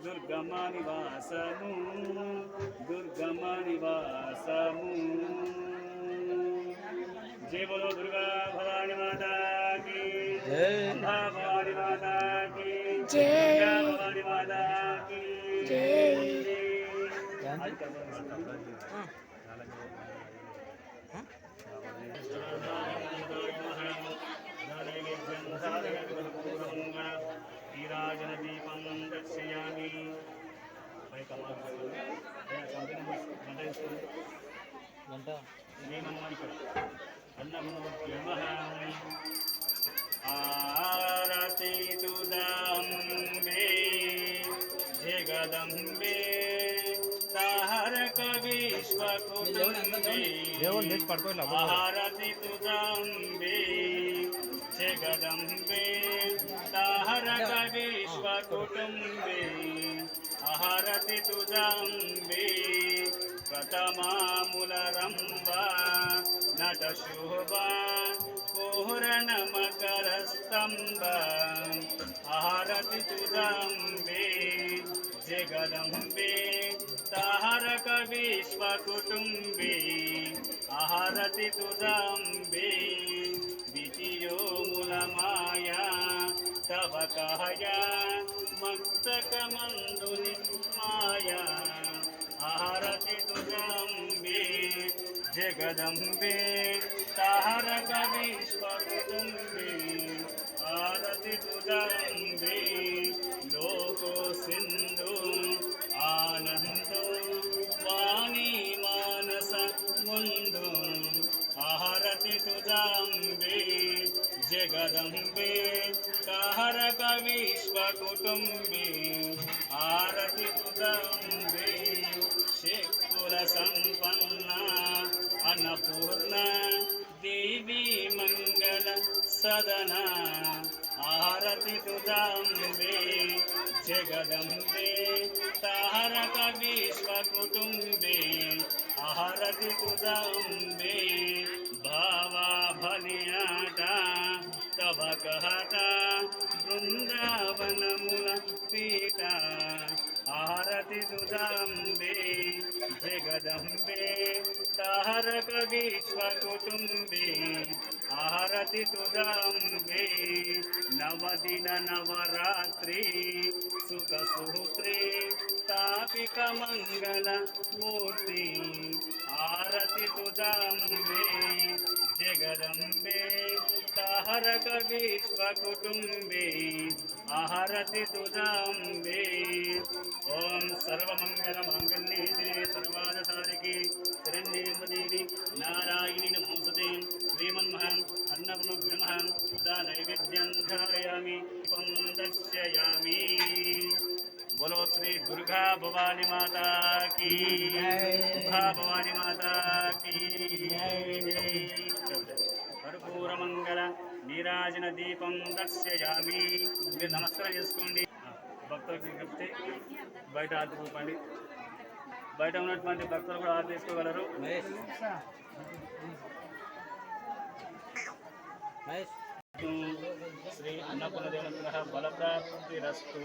దుర్గమ్మ నివాసము దుర్గమ్మ నివాసము जय बोलो दुर्गा भवानी माता की जय भवानी माता की जय भवानी माता की जय दीपं दर्शयामि आरती तुदम्बे जगदम्बे तारक विश्वकुटुम्बे आरती तुदम्बे जगदम्बे तारक विश्वकुटुम्बे आरती तुदम्बे प्रथमामूलरम्बा नटशोभा पूर्णमकरस्तम्भा आरति तुदम्बे जगदम्बे तारक विश्वकुटुम्बे आरति तुदम्बे द्वितीयो मूलमाया तव काया मस्तकमन्दुनि माया आरति तुदम्बे जगदम्बे तारक विश्वकुटुम्बे आरति तुदम्बे लोको सिन्धु आनन्दो वाणी मानस मुन्दु आरति तुदम्बे जगदम्बे तारक विश्वकुटुम्बे आरति तुदम्बे शिवकुलसम्पन्ना अन्नपूर्णा देवी मंगल सदना आरति तुदम्बे जगदम्बे तारक विश्वकुटुम्बे आरति तुदम्बे भावा भनियाटा तव कहता वृंदावन मूल पीठा आरति तुदम्बे जगदम्बे तारक विश्वकुटुम्बे आरति तुदम्बे नवदिन नवरात्रि सुखसूत्रे तापिक मंगल मूर्ति आरति तुदम्बे जगदम्बे तारक विश्वकुटुम्बे आरति तुदम्बे ओम सर्वमंगलमांगल्ये शिवे सर्वार्थसाधिके शरण्ये देवी नारायणी नमोस्तुते श्रीमन्महान् अन्नपूर्णब्रह्मन् सदा नैवेद्यं धारयामि त्वं दर्शयामि। बोलो श्री दुर्गा भवानी माता की दुर्गा भवानी माता की कर्पूर मंगल नीराजन दीपं दर्शयामि। మీరు నమస్కారం చేసుకోండి. భక్తులకు విజ్ఞప్తి, బయట ఆరతి చూపండి. బయట ఉన్నటువంటి భక్తులు కూడా ఆరతి తీసుకోగలరు. శ్రీ అన్నపూర్ణదేవత బలప్రాప్తిరస్తు.